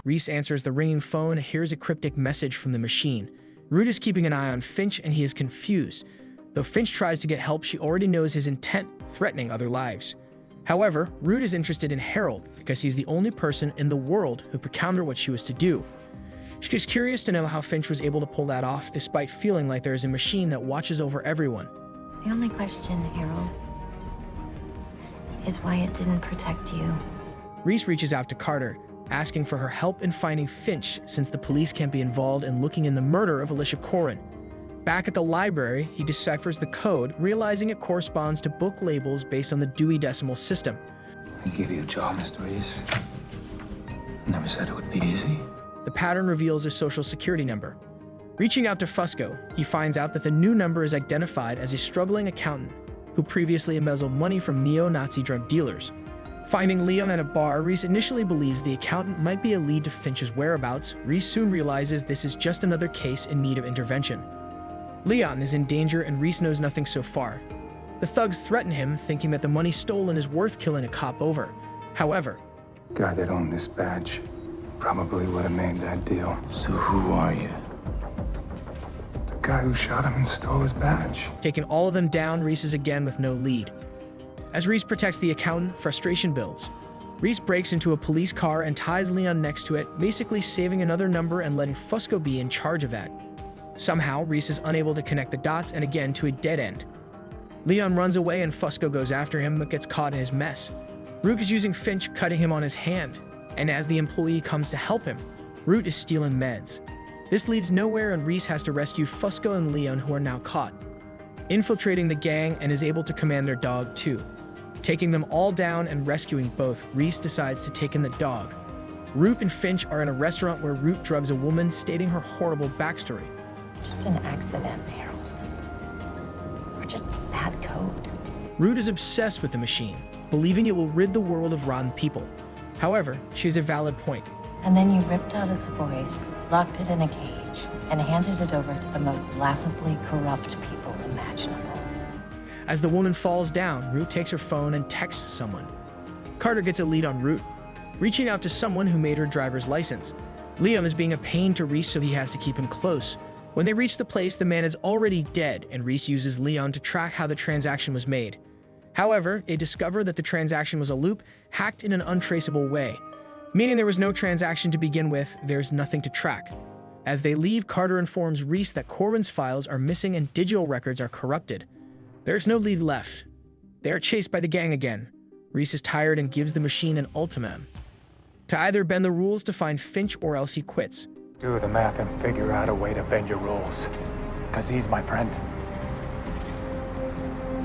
Reese answers the ringing phone and hears a cryptic message from the machine. Root is keeping an eye on Finch and he is confused. Though Finch tries to get help, she already knows his intent, threatening other lives. However, Root is interested in Harold because he's the only person in the world who could counter what she was to do. She is curious to know how Finch was able to pull that off despite feeling like there is a machine that watches over everyone. The only question, Harold, is why it didn't protect you. Reese reaches out to Carter, asking for her help in finding Finch since the police can't be involved in looking in the murder of Alicia Corrin. Back at the library, he deciphers the code, realizing it corresponds to book labels based on the Dewey Decimal System. I gave you a job, Mr. Reese. Never said it would be easy. The pattern reveals a social security number. Reaching out to Fusco, he finds out that the new number is identified as a struggling accountant who previously embezzled money from neo-Nazi drug dealers. Finding Leon at a bar, Reese initially believes the accountant might be a lead to Finch's whereabouts. Reese soon realizes this is just another case in need of intervention. Leon is in danger and Reese knows nothing so far. The thugs threaten him, thinking that the money stolen is worth killing a cop over. However, Guy that owned this badge probably would have made that deal. So who are you? The guy who shot him and stole his badge. taking all of them down, Reese is again with no lead. As Reese protects the accountant, frustration builds. Reese breaks into a police car and ties Leon next to it, basically saving another number and letting Fusco be in charge of that. Somehow, Reese is unable to connect the dots and again to a dead end. Leon runs away and Fusco goes after him but gets caught in his mess. Root is using Finch, cutting him on his hand, and as the employee comes to help him, Root is stealing meds. This leads nowhere and Reese has to rescue Fusco and Leon, who are now caught. Infiltrating the gang and is able to command their dog too. Taking them all down and rescuing both, Reese decides to take in the dog. Root and Finch are in a restaurant where Root drugs a woman, stating her horrible backstory. Just an accident, Harold. Or just bad code. Root is obsessed with the machine, believing it will rid the world of rotten people. However, she has a valid point. And then you ripped out its voice, locked it in a cage, and handed it over to the most laughably corrupt people imaginable. As the woman falls down, Root takes her phone and texts someone. Carter gets a lead on Root, reaching out to someone who made her driver's license. Liam is being a pain to Reese, so he has to keep him close. When they reach the place, the man is already dead, and Reese uses Leon to track how the transaction was made. However, they discover that the transaction was a loop, hacked in an untraceable way. Meaning there was no transaction to begin with, there's nothing to track. As they leave, Carter informs Reese that Corwin's files are missing and digital records are corrupted. There's no lead left. They are chased by the gang again. Reese is tired and gives the machine an ultimatum. To either bend the rules to find Finch or else he quits. Do the math and figure out a way to bend your rules. Because he's my friend.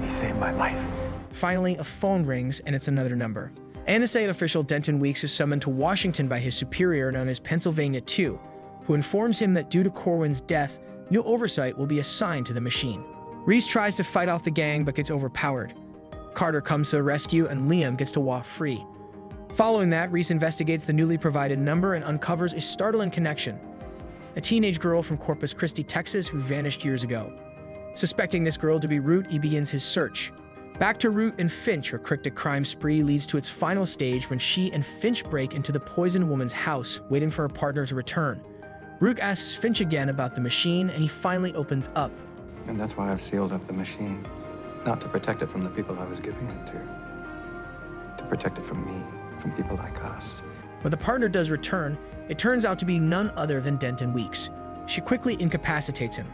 He saved my life. Finally, a phone rings and it's another number. NSA official Denton Weeks is summoned to Washington by his superior known as Pennsylvania 2, who informs him that due to Corwin's death, new oversight will be assigned to the machine. Reese tries to fight off the gang but gets overpowered. Carter comes to the rescue and Liam gets to walk free. Following that, Reese investigates the newly provided number and uncovers a startling connection. A teenage girl from Corpus Christi, Texas, who vanished years ago. Suspecting this girl to be Root, he begins his search. Back to Root and Finch, her cryptic crime spree leads to its final stage when she and Finch break into the poisoned woman's house, waiting for her partner to return. Root asks Finch again about the machine, and he finally opens up. And that's why I've sealed up the machine. Not to protect it from the people I was giving it to. To protect it from me, from people like us. When the partner does return, it turns out to be none other than Denton Weeks. She quickly incapacitates him.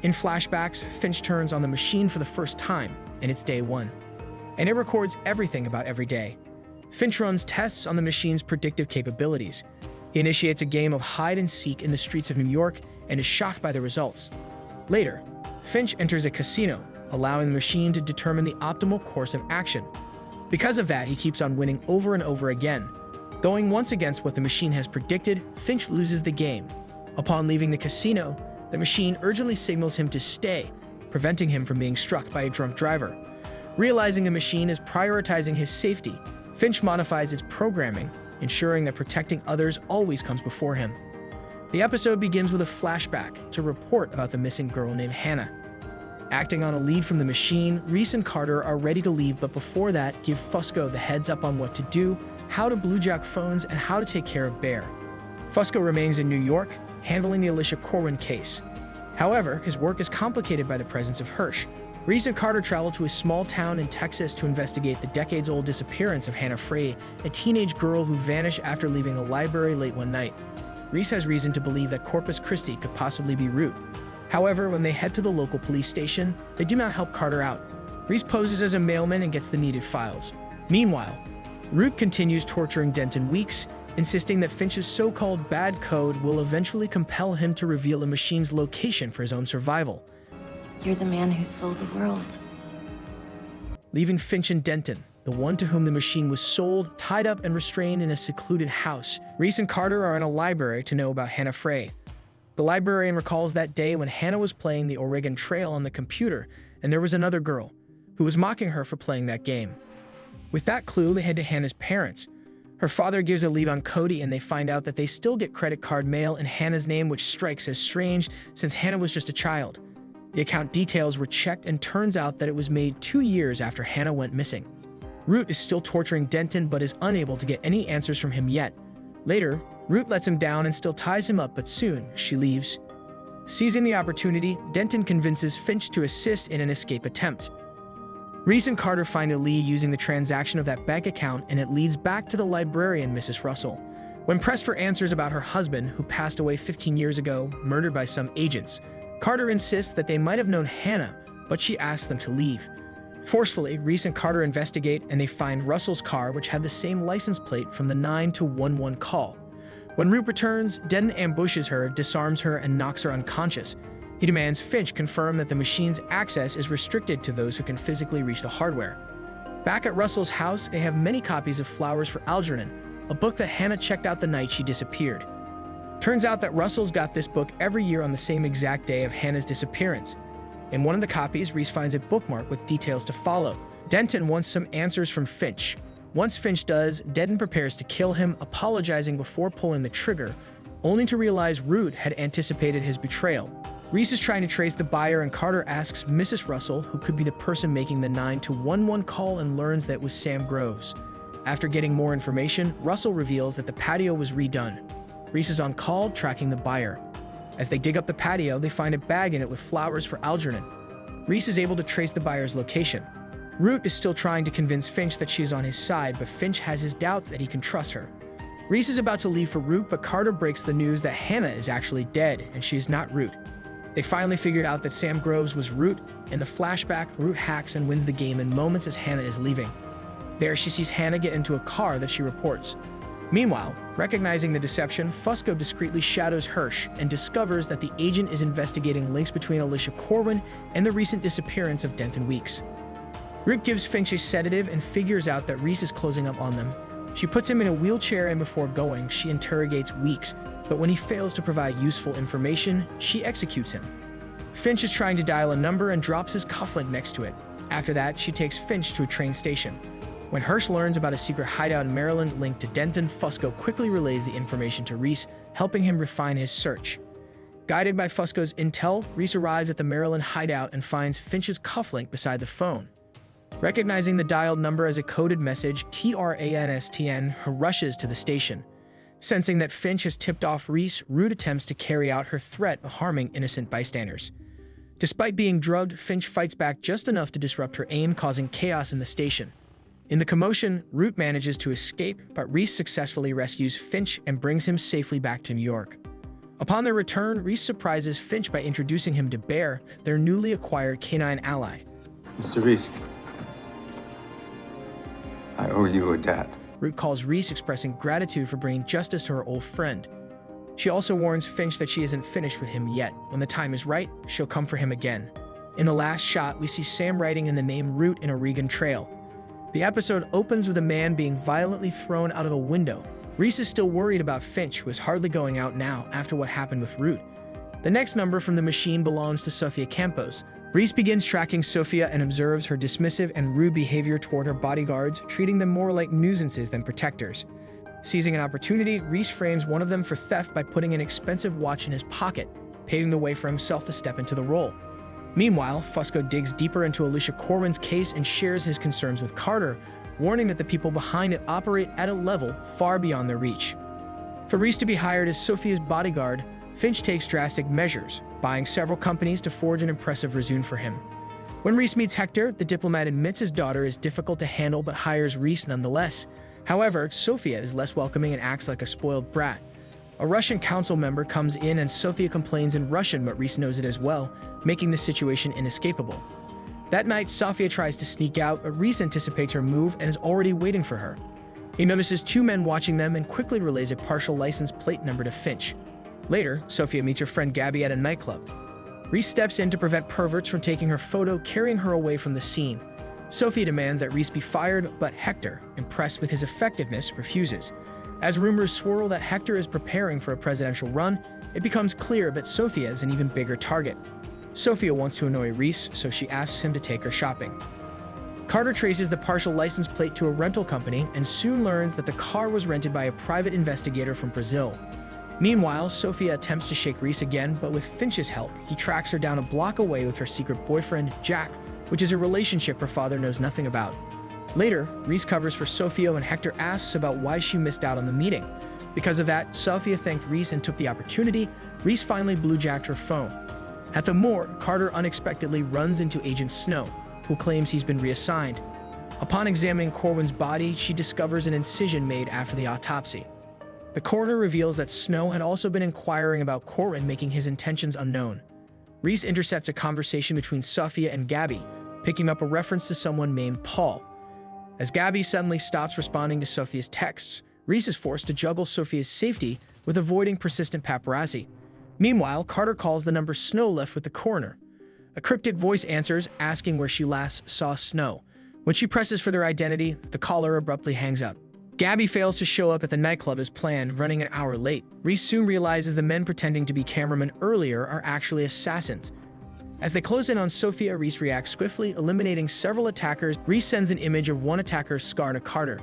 In flashbacks, Finch turns on the machine for the first time, and it's day one. And it records everything about every day. Finch runs tests on the machine's predictive capabilities. He initiates a game of hide and seek in the streets of New York and is shocked by the results. Later, Finch enters a casino, allowing the machine to determine the optimal course of action. Because of that, he keeps on winning over and over again. Going once against what the machine has predicted, Finch loses the game. Upon leaving the casino, the machine urgently signals him to stay, preventing him from being struck by a drunk driver. Realizing the machine is prioritizing his safety, Finch modifies its programming, ensuring that protecting others always comes before him. The episode begins with a flashback to report about the missing girl named Hannah. Acting on a lead from the machine, Reese and Carter are ready to leave, but before that, give Fusco the heads up on what to do, how to bluejack phones, and how to take care of Bear. Fusco remains in New York, handling the Alicia Corwin case. However, his work is complicated by the presence of Hirsch. Reese and Carter travel to a small town in Texas to investigate the decades-old disappearance of Hannah Frey, a teenage girl who vanished after leaving a library late one night. Reese has reason to believe that Corpus Christi could possibly be Root. However, when they head to the local police station, they do not help Carter out. Reese poses as a mailman and gets the needed files. Meanwhile, Root continues torturing Denton Weeks, insisting that Finch's so-called bad code will eventually compel him to reveal the machine's location for his own survival. You're the man who sold the world. Leaving Finch and Denton, the one to whom the machine was sold, tied up and restrained in a secluded house. Reese and Carter are in a library to know about Hannah Frey. The librarian recalls that day when Hannah was playing the Oregon Trail on the computer, and there was another girl who was mocking her for playing that game. With that clue, they head to Hannah's parents. Her father gives a lead on Cody, and they find out that they still get credit card mail in Hannah's name, which strikes as strange since Hannah was just a child. The account details were checked, and turns out that it was made 2 years after Hannah went missing. Root is still torturing Denton, but is unable to get any answers from him yet. Later, Root lets him down and still ties him up, but soon she leaves. Seizing the opportunity, Denton convinces Finch to assist in an escape attempt. Reese and Carter find a lead using the transaction of that bank account, and it leads back to the librarian, Mrs. Russell. When pressed for answers about her husband, who passed away 15 years ago, murdered by some agents, Carter insists that they might have known Hannah, but she asks them to leave. Forcefully, Reese and Carter investigate, and they find Russell's car, which had the same license plate from the 911 call. When Root returns, Denton ambushes her, disarms her, and knocks her unconscious. He demands Finch confirm that the machine's access is restricted to those who can physically reach the hardware. Back at Russell's house, they have many copies of Flowers for Algernon, a book that Hannah checked out the night she disappeared. Turns out that Russell's got this book every year on the same exact day of Hannah's disappearance. In one of the copies, Reese finds a bookmark with details to follow. Denton wants some answers from Finch. Once Finch does, Denton prepares to kill him, apologizing before pulling the trigger, only to realize Root had anticipated his betrayal. Reese is trying to trace the buyer, and Carter asks Mrs. Russell who could be the person making the 911 call, and learns that it was Sam Groves. After getting more information, Russell reveals that the patio was redone. Reese is on call, tracking the buyer. As they dig up the patio, they find a bag in it with flowers for Algernon. Reese is able to trace the buyer's location. Root is still trying to convince Finch that she is on his side, but Finch has his doubts that he can trust her. Reese is about to leave for Root, but Carter breaks the news that Hannah is actually dead, and she is not Root. They finally figured out that Sam Groves was Root. In the flashback, Root hacks and wins the game in moments as Hannah is leaving. There, she sees Hannah get into a car that she reports. Meanwhile, recognizing the deception, Fusco discreetly shadows Hirsch and discovers that the agent is investigating links between Alicia Corwin and the recent disappearance of Denton Weeks. Root gives Finch a sedative and figures out that Reese is closing up on them. She puts him in a wheelchair, and before going, she interrogates Weeks, but when he fails to provide useful information, she executes him. Finch is trying to dial a number and drops his cufflink next to it. After that, she takes Finch to a train station. When Hirsch learns about a secret hideout in Maryland linked to Denton, Fusco quickly relays the information to Reese, helping him refine his search. Guided by Fusco's intel, Reese arrives at the Maryland hideout and finds Finch's cufflink beside the phone. Recognizing the dialed number as a coded message, TRANSTN rushes to the station. Sensing that Finch has tipped off Reese, Root attempts to carry out her threat of harming innocent bystanders. Despite being drugged, Finch fights back just enough to disrupt her aim, causing chaos in the station. In the commotion, Root manages to escape, but Reese successfully rescues Finch and brings him safely back to New York. Upon their return, Reese surprises Finch by introducing him to Bear, their newly acquired canine ally. Mr. Reese, I owe you a debt. Root calls Reese, expressing gratitude for bringing justice to her old friend. She also warns Finch that she isn't finished with him yet. When the time is right, she'll come for him again. In the last shot, we see Sam writing in the name Root in Oregon Trail. The episode opens with a man being violently thrown out of a window. Reese is still worried about Finch, who is hardly going out now after what happened with Root. The next number from the machine belongs to Sofia Campos. Reese begins tracking Sofia and observes her dismissive and rude behavior toward her bodyguards, treating them more like nuisances than protectors. Seizing an opportunity, Reese frames one of them for theft by putting an expensive watch in his pocket, paving the way for himself to step into the role. Meanwhile, Fusco digs deeper into Alicia Corwin's case and shares his concerns with Carter, warning that the people behind it operate at a level far beyond their reach. For Reese to be hired as Sophia's bodyguard, Finch takes drastic measures, buying several companies to forge an impressive resume for him. When Reese meets Hector, the diplomat admits his daughter is difficult to handle but hires Reese nonetheless. However, Sophia is less welcoming and acts like a spoiled brat. A Russian council member comes in and Sophia complains in Russian, but Reese knows it as well, making the situation inescapable. That night, Sophia tries to sneak out, but Reese anticipates her move and is already waiting for her. He notices two men watching them and quickly relays a partial license plate number to Finch. Later, Sophia meets her friend Gabby at a nightclub. Reese steps in to prevent perverts from taking her photo, carrying her away from the scene. Sophia demands that Reese be fired, but Hector, impressed with his effectiveness, refuses. As rumors swirl that Hector is preparing for a presidential run, it becomes clear that Sophia is an even bigger target. Sophia wants to annoy Reese, so she asks him to take her shopping. Carter traces the partial license plate to a rental company and soon learns that the car was rented by a private investigator from Brazil. Meanwhile, Sophia attempts to shake Reese again, but with Finch's help, he tracks her down a block away with her secret boyfriend, Jack, which is a relationship her father knows nothing about. Later, Reese covers for Sophia and Hector asks about why she missed out on the meeting. Because of that, Sophia thanked Reese and took the opportunity. Reese finally blue-jacked her phone. At the morgue, Carter unexpectedly runs into Agent Snow, who claims he's been reassigned. Upon examining Corwin's body, she discovers an incision made after the autopsy. The coroner reveals that Snow had also been inquiring about Corwin, making his intentions unknown. Reese intercepts a conversation between Sophia and Gabby, picking up a reference to someone named Paul. As Gabby suddenly stops responding to Sophia's texts, Reese is forced to juggle Sophia's safety with avoiding persistent paparazzi. Meanwhile, Carter calls the number Snow left with the coroner. A cryptic voice answers, asking where she last saw Snow. When she presses for their identity, the caller abruptly hangs up. Gabby fails to show up at the nightclub as planned, running an hour late. Reese soon realizes the men pretending to be cameramen earlier are actually assassins. As they close in on Sophia, Reese reacts swiftly, eliminating several attackers. Reese sends an image of one attacker's scar to Carter.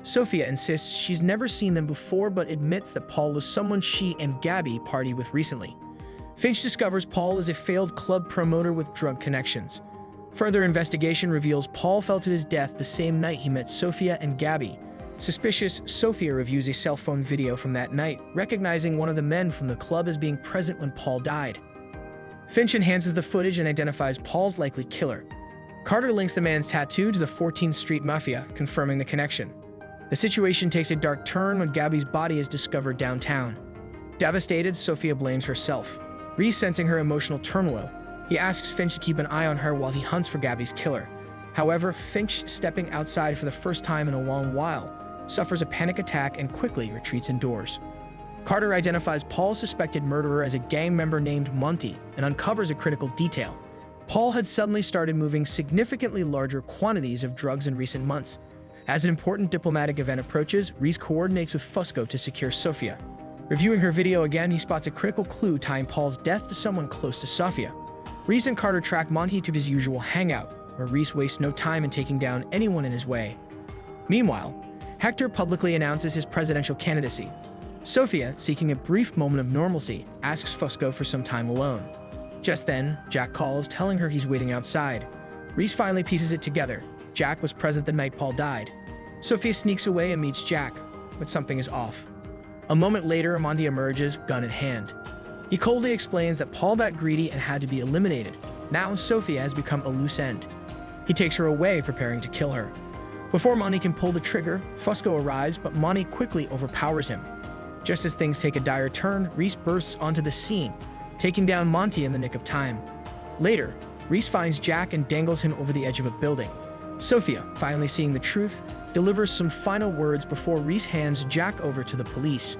Sophia insists she's never seen them before, but admits that Paul was someone she and Gabby partied with recently. Finch discovers Paul is a failed club promoter with drug connections. Further investigation reveals Paul fell to his death the same night he met Sophia and Gabby. Suspicious, Sophia reviews a cell phone video from that night, recognizing one of the men from the club as being present when Paul died. Finch enhances the footage and identifies Paul's likely killer. Carter links the man's tattoo to the 14th Street Mafia, confirming the connection. The situation takes a dark turn when Gabby's body is discovered downtown. Devastated, Sophia blames herself. Reese, sensing her emotional turmoil, he asks Finch to keep an eye on her while he hunts for Gabby's killer. However, Finch, stepping outside for the first time in a long while, suffers a panic attack and quickly retreats indoors. Carter identifies Paul's suspected murderer as a gang member named Monty and uncovers a critical detail. Paul had suddenly started moving significantly larger quantities of drugs in recent months. As an important diplomatic event approaches, Reese coordinates with Fusco to secure Sophia. Reviewing her video again, he spots a critical clue tying Paul's death to someone close to Sophia. Reese and Carter track Monty to his usual hangout, where Reese wastes no time in taking down anyone in his way. Meanwhile, Hector publicly announces his presidential candidacy. Sophia, seeking a brief moment of normalcy, asks Fusco for some time alone. Just then, Jack calls, telling her he's waiting outside. Reese finally pieces it together. Jack was present the night Paul died. Sophia sneaks away and meets Jack, but something is off. A moment later, Monty emerges, gun in hand. He coldly explains that Paul got greedy and had to be eliminated. Now Sophia has become a loose end. He takes her away, preparing to kill her. Before Monty can pull the trigger, Fusco arrives, but Monty quickly overpowers him. Just as things take a dire turn, Reese bursts onto the scene, taking down Monty in the nick of time. Later, Reese finds Jack and dangles him over the edge of a building. Sophia, finally seeing the truth, delivers some final words before Reese hands Jack over to the police.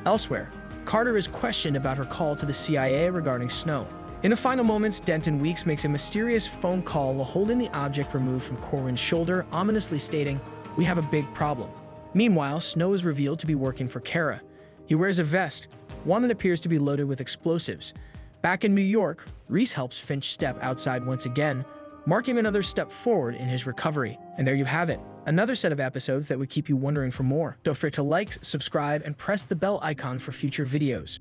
Elsewhere, Carter is questioned about her call to the CIA regarding Snow. In the final moments, Denton Weeks makes a mysterious phone call while holding the object removed from Corwin's shoulder, ominously stating, "We have a big problem." Meanwhile, Snow is revealed to be working for Kara. He wears a vest, one that appears to be loaded with explosives. Back in New York, Reese helps Finch step outside once again, marking another step forward in his recovery. And there you have it, another set of episodes that would keep you wondering for more. Don't forget to like, subscribe, and press the bell icon for future videos.